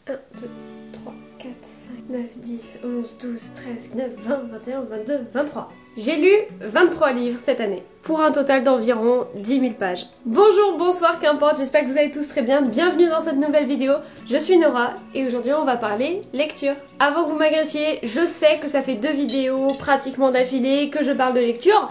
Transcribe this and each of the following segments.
1, 2, 3, 4, 5, 9, 10, 11, 12, 13, 9, 20, 21, 22, 23. J'ai lu 23 livres cette année, pour un total d'environ 10 000 pages. Bonjour, bonsoir, qu'importe, j'espère que vous allez tous très bien. Bienvenue dans cette nouvelle vidéo, je suis Nora et aujourd'hui on va parler lecture. Avant que vous m'agressiez, je sais que ça fait 2 vidéos pratiquement d'affilée que je parle de lecture,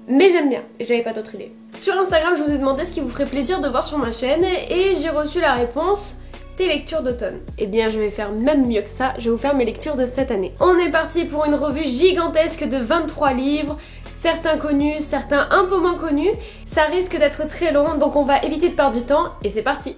mais j'aime bien et j'avais pas d'autre idée. Sur Instagram, je vous ai demandé ce qui vous ferait plaisir de voir sur ma chaîne et j'ai reçu la réponse: tes lectures d'automne. Eh bien je vais faire même mieux que ça, je vais vous faire mes lectures de cette année. On est parti pour une revue gigantesque de 23 livres, certains connus, certains un peu moins connus. Ça risque d'être très long, donc on va éviter de perdre du temps et c'est parti.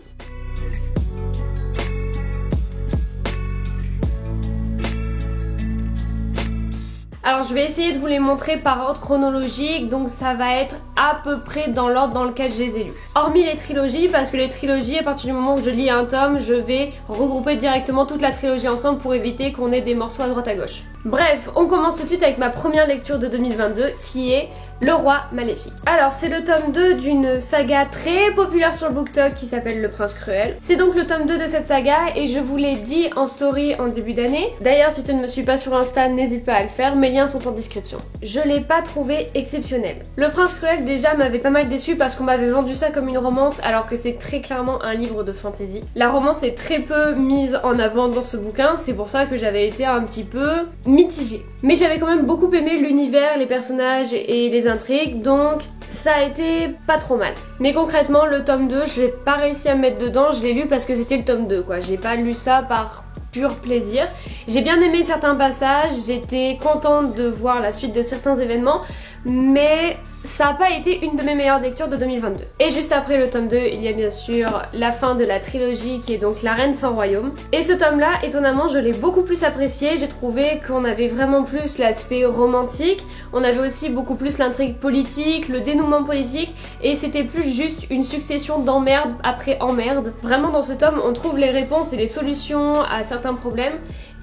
Alors je vais essayer de vous les montrer par ordre chronologique, donc ça va être à peu près dans l'ordre dans lequel je les ai lus. Hormis les trilogies, parce que les trilogies, à partir du moment où je lis un tome, je vais regrouper directement toute la trilogie ensemble pour éviter qu'on ait des morceaux à droite à gauche. Bref, on commence tout de suite avec ma première lecture de 2022 qui est Le Roi Maléfique. Alors c'est le tome 2 d'une saga très populaire sur le BookTok qui s'appelle Le Prince Cruel. C'est donc le tome 2 de cette saga et je vous l'ai dit en story en début d'année. D'ailleurs si tu ne me suis pas sur Insta, n'hésite pas à le faire, mes liens sont en description. Je l'ai pas trouvé exceptionnel. Le Prince Cruel déjà m'avait pas mal déçu parce qu'on m'avait vendu ça comme une romance alors que c'est très clairement un livre de fantasy. La romance est très peu mise en avant dans ce bouquin, c'est pour ça que j'avais été un petit peu mitigée. Mais j'avais quand même beaucoup aimé l'univers, les personnages et les intrigues, donc ça a été pas trop mal. Mais concrètement, le tome 2, j'ai pas réussi à me mettre dedans, je l'ai lu parce que c'était le tome 2 quoi. J'ai pas lu ça par pur plaisir. J'ai bien aimé certains passages, j'étais contente de voir la suite de certains événements, mais ça n'a pas été une de mes meilleures lectures de 2022. Et juste après le tome 2, il y a bien sûr la fin de la trilogie qui est donc La Reine sans royaume. Et ce tome-là, étonnamment, je l'ai beaucoup plus apprécié. J'ai trouvé qu'on avait vraiment plus l'aspect romantique, on avait aussi beaucoup plus l'intrigue politique, le dénouement politique, et c'était plus juste une succession d'emmerdes après emmerdes. Vraiment dans ce tome, on trouve les réponses et les solutions à certains problèmes,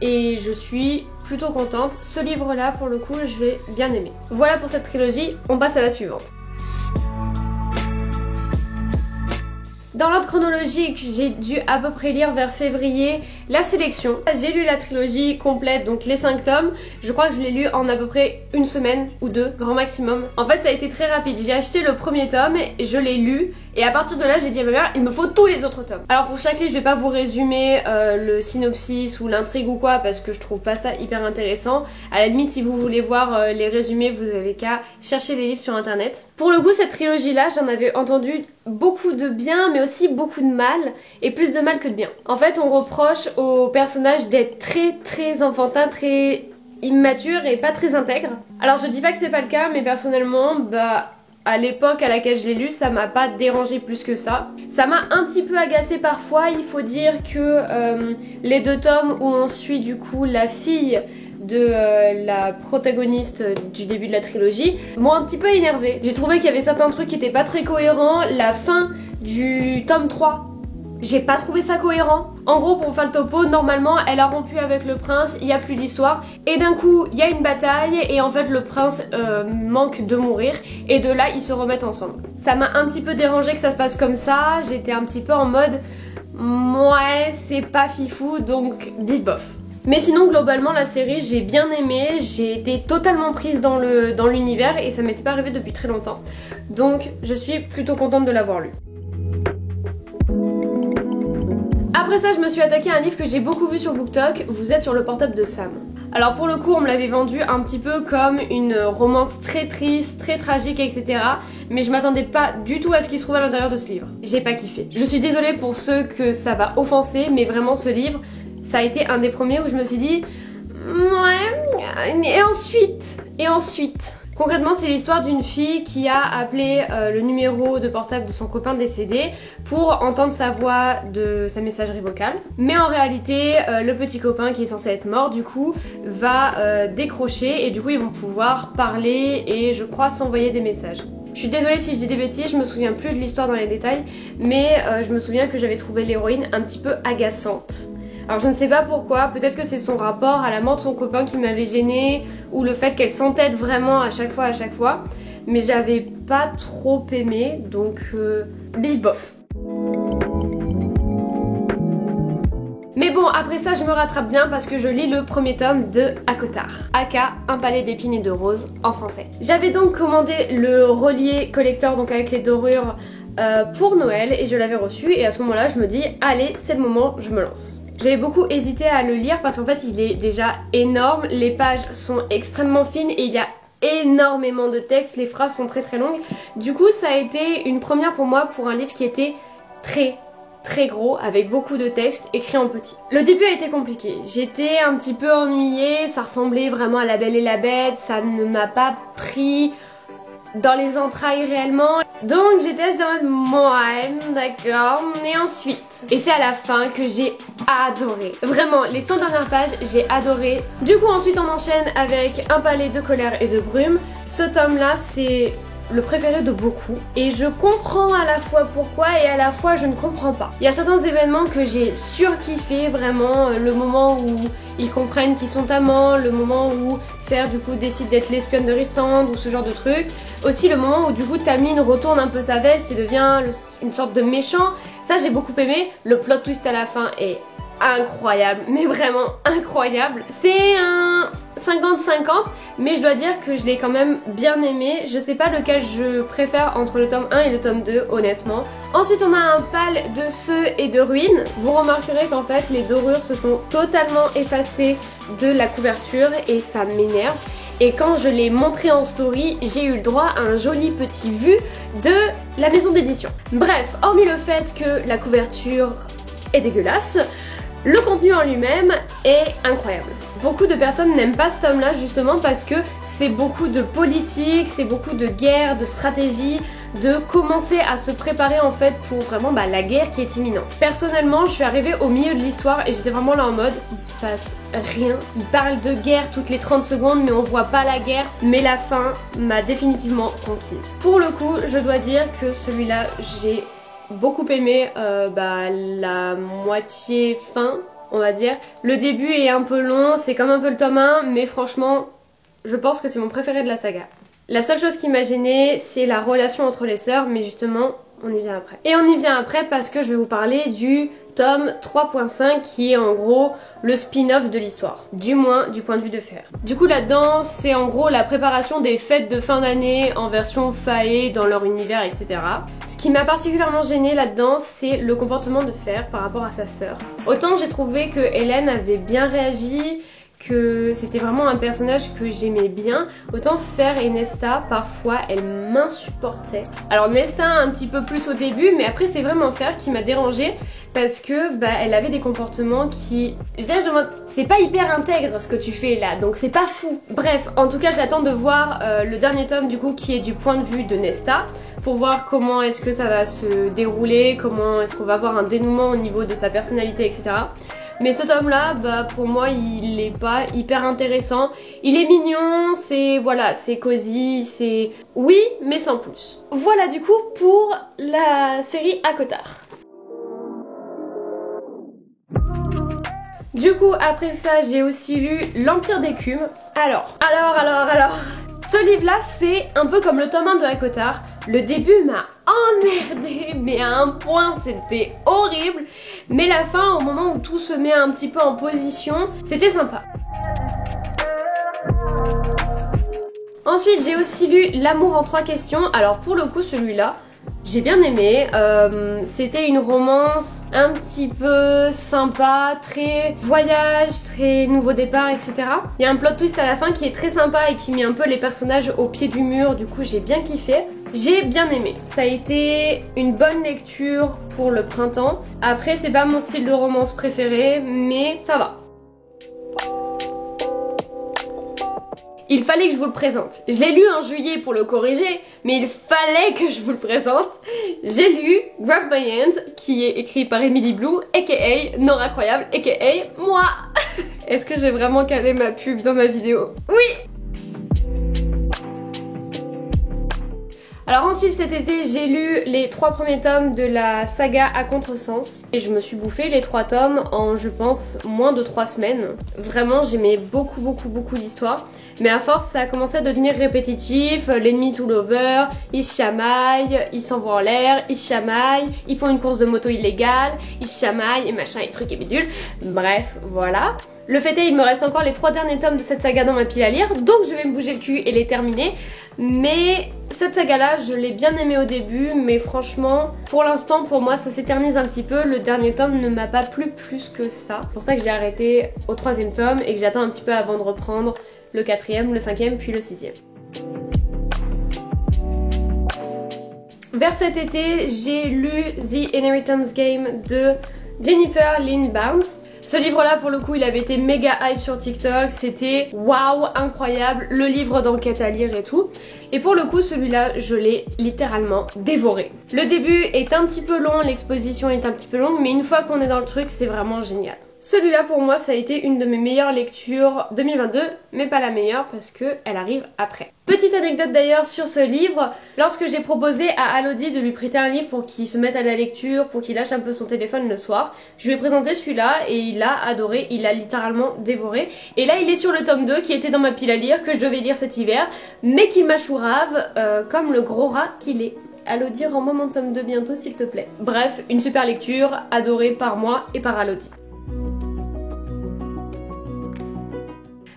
et je suis plutôt contente. Ce livre-là, pour le coup, je l'ai bien aimé. Voilà pour cette trilogie, on passe à la suivante. Dans l'ordre chronologique, j'ai dû à peu près lire vers février La Sélection. J'ai lu la trilogie complète, donc les 5 tomes. Je crois que je l'ai lu en à peu près une semaine ou 2, grand maximum. En fait, ça a été très rapide. J'ai acheté le premier tome, je l'ai lu, et à partir de là, j'ai dit à ma mère, il me faut tous les autres tomes. Alors pour chaque livre, je vais pas vous résumer le synopsis ou l'intrigue ou quoi, parce que je trouve pas ça hyper intéressant. À la limite, si vous voulez voir les résumés, vous avez qu'à chercher les livres sur internet. Pour le coup, cette trilogie-là, j'en avais entendu beaucoup de bien, mais aussi beaucoup de mal, et plus de mal que de bien. En fait, on reproche aux personnages d'être très enfantin, très immature et pas très intègre. Alors je dis pas que c'est pas le cas, mais personnellement, à l'époque à laquelle je l'ai lu, ça m'a pas dérangé plus que ça. Ça m'a un petit peu agacé parfois. Il faut dire que les 2 tomes où on suit du coup la fille de la protagoniste du début de la trilogie m'ont un petit peu énervée. J'ai trouvé qu'il y avait certains trucs qui étaient pas très cohérents. La fin du tome 3, j'ai pas trouvé ça cohérent. En gros, pour faire le topo, normalement, elle a rompu avec le prince, il y a plus d'histoire, et d'un coup, il y a une bataille, et en fait, le prince manque de mourir, et de là, ils se remettent ensemble. Ça m'a un petit peu dérangé que ça se passe comme ça, j'étais un petit peu en mode, ouais, c'est pas fifou, donc bif bof. Mais sinon, globalement, la série, j'ai bien aimé, j'ai été totalement prise dans l'univers, et ça m'était pas arrivé depuis très longtemps. Donc, je suis plutôt contente de l'avoir lu. Après ça, je me suis attaquée à un livre que j'ai beaucoup vu sur BookTok, Vous êtes sur le portable de Sam. Alors pour le coup, on me l'avait vendu un petit peu comme une romance très triste, très tragique, etc. Mais je m'attendais pas du tout à ce qui se trouve à l'intérieur de ce livre. J'ai pas kiffé. Je suis désolée pour ceux que ça va offenser, mais vraiment ce livre, ça a été un des premiers où je me suis dit ouais, et ensuite. Concrètement, c'est l'histoire d'une fille qui a appelé le numéro de portable de son copain décédé pour entendre sa voix de sa messagerie vocale. Mais en réalité, le petit copain qui est censé être mort, du coup, va décrocher et du coup, ils vont pouvoir parler et je crois s'envoyer des messages. Je suis désolée si je dis des bêtises, je me souviens plus de l'histoire dans les détails, mais je me souviens que j'avais trouvé l'héroïne un petit peu agaçante. Alors je ne sais pas pourquoi, peut-être que c'est son rapport à la mort de son copain qui m'avait gênée, ou le fait qu'elle s'entête vraiment à chaque fois, mais j'avais pas trop aimé, donc bif bof. Mais bon, après ça, je me rattrape bien parce que je lis le premier tome de ACOTAR, aka Un palais d'épines et de roses en français. J'avais donc commandé le relié collector, donc avec les dorures, pour Noël et je l'avais reçu et à ce moment-là, je me dis, allez, c'est le moment, je me lance. J'avais beaucoup hésité à le lire parce qu'en fait, il est déjà énorme, les pages sont extrêmement fines et il y a énormément de texte, les phrases sont très longues. Du coup, ça a été une première pour moi pour un livre qui était très gros avec beaucoup de texte écrit en petit. Le début a été compliqué, j'étais un petit peu ennuyée, ça ressemblait vraiment à La Belle et la Bête, ça ne m'a pas pris dans les entrailles réellement. Donc j'étais acheté en mode ouais, d'accord, et ensuite. Et c'est à la fin que j'ai adoré. Vraiment, les 100 dernières pages, j'ai adoré. Du coup ensuite on enchaîne avec Un palais de colère et de brume. Ce tome là c'est le préféré de beaucoup et je comprends à la fois pourquoi et à la fois je ne comprends pas. Il y a certains événements que j'ai surkiffé, vraiment le moment où ils comprennent qu'ils sont amants, le moment où Fer du coup décide d'être l'espion de Rysand ou ce genre de truc. Aussi le moment où du coup Tamlin retourne un peu sa veste et devient une sorte de méchant. Ça j'ai beaucoup aimé, le plot twist à la fin est incroyable, mais vraiment incroyable. C'est un 50-50, mais je dois dire que je l'ai quand même bien aimé. Je sais pas lequel je préfère entre le tome 1 et le tome 2, honnêtement. Ensuite on a Un pal de ceux et de ruines. Vous remarquerez qu'en fait les dorures se sont totalement effacées de la couverture et ça m'énerve. Et quand je l'ai montré en story, j'ai eu le droit à un joli petit vu de la maison d'édition. Bref, hormis le fait que la couverture est dégueulasse, le contenu en lui-même est incroyable. Beaucoup de personnes n'aiment pas ce tome-là justement parce que c'est beaucoup de politique, c'est beaucoup de guerre, de stratégie, de commencer à se préparer en fait pour vraiment la guerre qui est imminente. Personnellement, je suis arrivée au milieu de l'histoire et j'étais vraiment là en mode il se passe rien. Ils parlent de guerre toutes les 30 secondes mais on voit pas la guerre. Mais la fin m'a définitivement conquise. Pour le coup, je dois dire que celui-là, j'ai beaucoup aimé la moitié fin, on va dire. Le début est un peu long, c'est comme un peu le tome 1, mais franchement, je pense que c'est mon préféré de la saga. La seule chose qui m'a gênée, c'est la relation entre les sœurs, mais justement, on y vient après. Et on y vient après parce que je vais vous parler du tome 3.5 qui est en gros le spin-off de l'histoire, du moins du point de vue de Fer. Du coup là-dedans c'est en gros la préparation des fêtes de fin d'année en version Fae dans leur univers, etc. Ce qui m'a particulièrement gênée là-dedans c'est le comportement de Fer par rapport à sa sœur. Autant j'ai trouvé que Hélène avait bien réagi, que c'était vraiment un personnage que j'aimais bien, autant Fer et Nesta parfois elles m'insupportaient. Alors Nesta un petit peu plus au début, mais après c'est vraiment Fer qui m'a dérangée parce que elle avait des comportements qui... Je dirais, c'est pas hyper intègre ce que tu fais là, donc c'est pas fou. Bref, en tout cas j'attends de voir le dernier tome du coup qui est du point de vue de Nesta pour voir comment est-ce que ça va se dérouler, comment est-ce qu'on va avoir un dénouement au niveau de sa personnalité, etc. Mais ce tome là, pour moi il est pas hyper intéressant. Il est mignon, c'est cosy, c'est... Oui, mais sans plus. Voilà du coup pour la série ACOTAR. Du coup après ça j'ai aussi lu L'Empire d'écume. Alors, ce livre là c'est un peu comme le tome 1 de ACOTAR. Le début m'a emmerdée, mais à un point c'était horrible. Mais la fin, au moment où tout se met un petit peu en position, c'était sympa. Ensuite j'ai aussi lu L'amour en 3 questions. Alors pour le coup celui-là, j'ai bien aimé, c'était une romance un petit peu sympa, très voyage, très nouveau départ, etc. Il y a un plot twist à la fin qui est très sympa et qui met un peu les personnages au pied du mur, du coup j'ai bien kiffé. J'ai bien aimé, ça a été une bonne lecture pour le printemps. Après c'est pas mon style de romance préféré, mais ça va. Il fallait que je vous le présente. Je l'ai lu en juillet pour le corriger, mais il fallait que je vous le présente. J'ai lu Grab My Hand, qui est écrit par Emily Blue, aka Nora Croyable, aka moi. Est-ce que j'ai vraiment calé ma pub dans ma vidéo? Oui! Alors ensuite cet été j'ai lu les 3 premiers tomes de la saga à contresens et je me suis bouffé les 3 tomes en je pense moins de 3 semaines. Vraiment j'aimais beaucoup l'histoire. Mais à force ça a commencé à devenir répétitif, l'ennemi tout l'over, ils se chamaillent, ils s'envoient en l'air, ils se chamaillent, ils font une course de moto illégale, ils se chamaillent et machin et trucs et bidules. Bref, voilà. Le fait est, il me reste encore les 3 derniers tomes de cette saga dans ma pile à lire, donc je vais me bouger le cul et les terminer. Mais cette saga-là, je l'ai bien aimée au début, mais franchement, pour l'instant, pour moi, ça s'éternise un petit peu. Le dernier tome ne m'a pas plu plus que ça. C'est pour ça que j'ai arrêté au 3e tome et que j'attends un petit peu avant de reprendre le 4e, le 5e, puis le 6e. Vers cet été, j'ai lu The Inheritance Game de Jennifer Lynn Barnes. Ce livre-là, pour le coup, il avait été méga hype sur TikTok, c'était waouh, incroyable, le livre d'enquête à lire et tout. Et pour le coup, celui-là, je l'ai littéralement dévoré. Le début est un petit peu long, l'exposition est un petit peu longue, mais une fois qu'on est dans le truc, c'est vraiment génial. Celui-là, pour moi, ça a été une de mes meilleures lectures 2022, mais pas la meilleure parce qu'elle arrive après. Petite anecdote d'ailleurs sur ce livre, lorsque j'ai proposé à Alodi de lui prêter un livre pour qu'il se mette à la lecture, pour qu'il lâche un peu son téléphone le soir, je lui ai présenté celui-là et il a adoré, il l'a littéralement dévoré. Et là il est sur le tome 2 qui était dans ma pile à lire, que je devais lire cet hiver, mais qui m'achourave comme le gros rat qu'il est. Alodi, rends-moi mon tome 2 bientôt s'il te plaît. Bref, une super lecture, adorée par moi et par Alodi.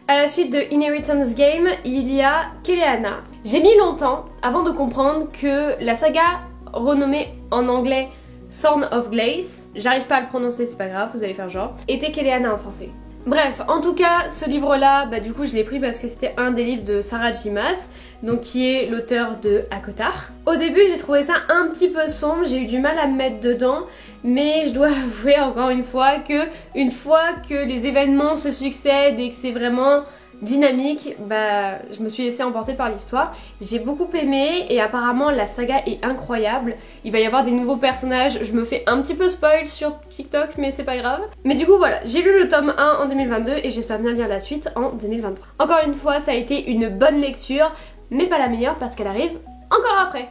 À la suite de Inheritance Game, il y a Keleana. J'ai mis longtemps avant de comprendre que la saga renommée en anglais Thorn of Glace, j'arrive pas à le prononcer, c'est pas grave, vous allez faire genre, était Keleana en français. Bref, en tout cas, ce livre-là, du coup, je l'ai pris parce que c'était un des livres de Sarah J. Maas, donc qui est l'auteur de ACOTAR. Au début, j'ai trouvé ça un petit peu sombre, j'ai eu du mal à me mettre dedans, mais je dois avouer encore une fois que les événements se succèdent et que c'est vraiment dynamique, je me suis laissée emporter par l'histoire. J'ai beaucoup aimé et apparemment la saga est incroyable. Il va y avoir des nouveaux personnages, je me fais un petit peu spoil sur TikTok mais c'est pas grave. Mais du coup voilà, j'ai lu le tome 1 en 2022 et j'espère bien lire la suite en 2023. Encore une fois, ça a été une bonne lecture, mais pas la meilleure parce qu'elle arrive encore après.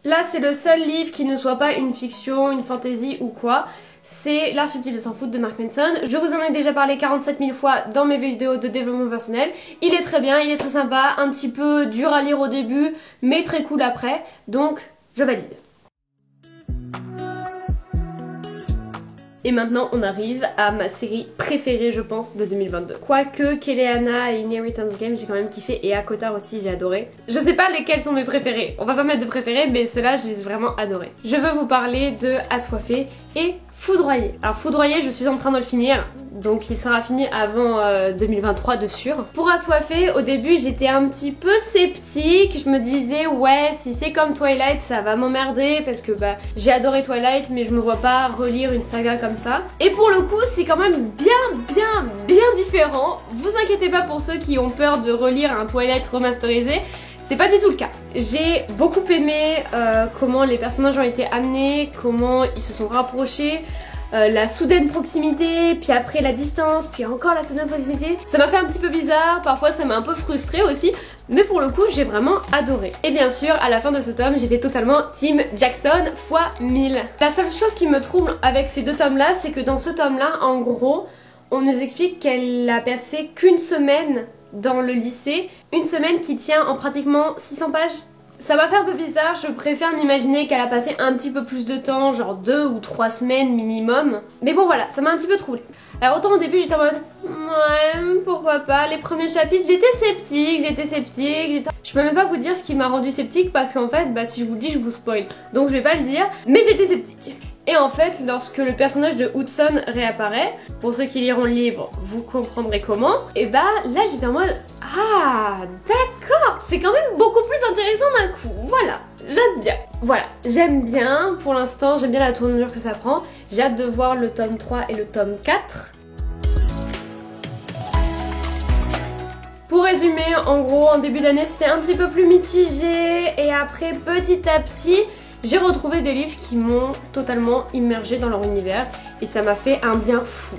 Là c'est le seul livre qui ne soit pas une fiction, une fantasy ou quoi. C'est L'art subtil de s'en foutre de Mark Manson. Je vous en ai déjà parlé 47 000 fois dans mes vidéos de développement personnel. Il est très bien, il est très sympa, un petit peu dur à lire au début, mais très cool après, donc je valide. Et maintenant on arrive à ma série préférée je pense de 2022. Quoique Keleana et Inheritance Game j'ai quand même kiffé et ACOTAR aussi j'ai adoré. Je sais pas lesquels sont mes préférés, on va pas mettre de préférés mais ceux-là j'ai vraiment adoré. Je veux vous parler de Assoiffé et Foudroyé. Alors Foudroyé je suis en train de le finir, donc il sera fini avant 2023 de sûr. Pour Assoiffé, au début j'étais un petit peu sceptique, je me disais ouais si c'est comme Twilight ça va m'emmerder parce que j'ai adoré Twilight mais je me vois pas relire une saga comme ça. Et pour le coup c'est quand même bien différent. Vous inquiétez pas pour ceux qui ont peur de relire un Twilight remasterisé. C'est pas du tout le cas. J'ai beaucoup aimé comment les personnages ont été amenés, comment ils se sont rapprochés, la soudaine proximité, puis après la distance, puis encore la soudaine proximité. Ça m'a fait un petit peu bizarre, parfois ça m'a un peu frustrée aussi, mais pour le coup j'ai vraiment adoré. Et bien sûr, à la fin de ce tome, j'étais totalement team Jackson x 1000. La seule chose qui me trouble avec ces 2 tomes là, c'est que dans ce tome là, en gros, on nous explique qu'elle a passé qu'une semaine dans le lycée, une semaine qui tient en pratiquement 600 pages. Ça m'a fait un peu bizarre, je préfère m'imaginer qu'elle a passé un petit peu plus de temps, genre 2 ou 3 semaines minimum. Mais bon voilà, ça m'a un petit peu troublée. Alors autant au début j'étais en mode ouais, pourquoi pas, les premiers chapitres j'étais sceptique. Je peux même pas vous dire ce qui m'a rendu sceptique parce qu'en fait, si je vous le dis je vous spoil. Donc je vais pas le dire, mais j'étais sceptique. Et en fait, lorsque le personnage de Hudson réapparaît, pour ceux qui liront le livre, vous comprendrez comment, et là j'étais en mode ah d'accord, c'est quand même beaucoup plus intéressant d'un coup, voilà, j'aime bien. Voilà, j'aime bien, pour l'instant, j'aime bien la tournure que ça prend, j'ai hâte de voir le tome 3 et le tome 4. Pour résumer, en gros, en début d'année c'était un petit peu plus mitigé, et après petit à petit, j'ai retrouvé des livres qui m'ont totalement immergée dans leur univers et ça m'a fait un bien fou.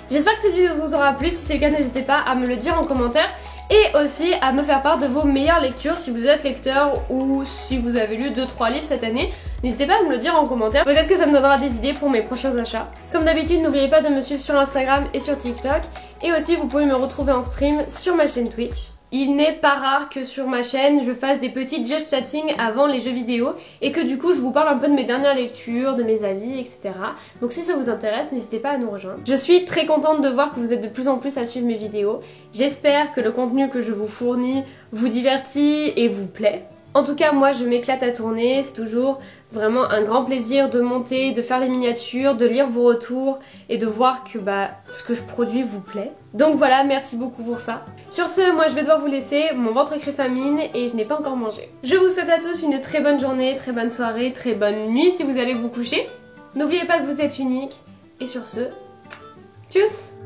J'espère que cette vidéo vous aura plu, si c'est le cas n'hésitez pas à me le dire en commentaire et aussi à me faire part de vos meilleures lectures si vous êtes lecteur ou si vous avez lu 2-3 livres cette année. N'hésitez pas à me le dire en commentaire, peut-être que ça me donnera des idées pour mes prochains achats. Comme d'habitude, n'oubliez pas de me suivre sur Instagram et sur TikTok, et aussi vous pouvez me retrouver en stream sur ma chaîne Twitch. Il n'est pas rare que sur ma chaîne je fasse des petits just chatting avant les jeux vidéo et que du coup je vous parle un peu de mes dernières lectures, de mes avis, etc. Donc si ça vous intéresse, n'hésitez pas à nous rejoindre. Je suis très contente de voir que vous êtes de plus en plus à suivre mes vidéos. J'espère que le contenu que je vous fournis vous divertit et vous plaît. En tout cas, moi je m'éclate à tourner, c'est toujours vraiment un grand plaisir de monter, de faire les miniatures, de lire vos retours et de voir que ce que je produis vous plaît. Donc voilà, merci beaucoup pour ça. Sur ce, moi je vais devoir vous laisser, mon ventre crée famine et je n'ai pas encore mangé. Je vous souhaite à tous une très bonne journée, très bonne soirée, très bonne nuit si vous allez vous coucher. N'oubliez pas que vous êtes unique et sur ce, tchuss!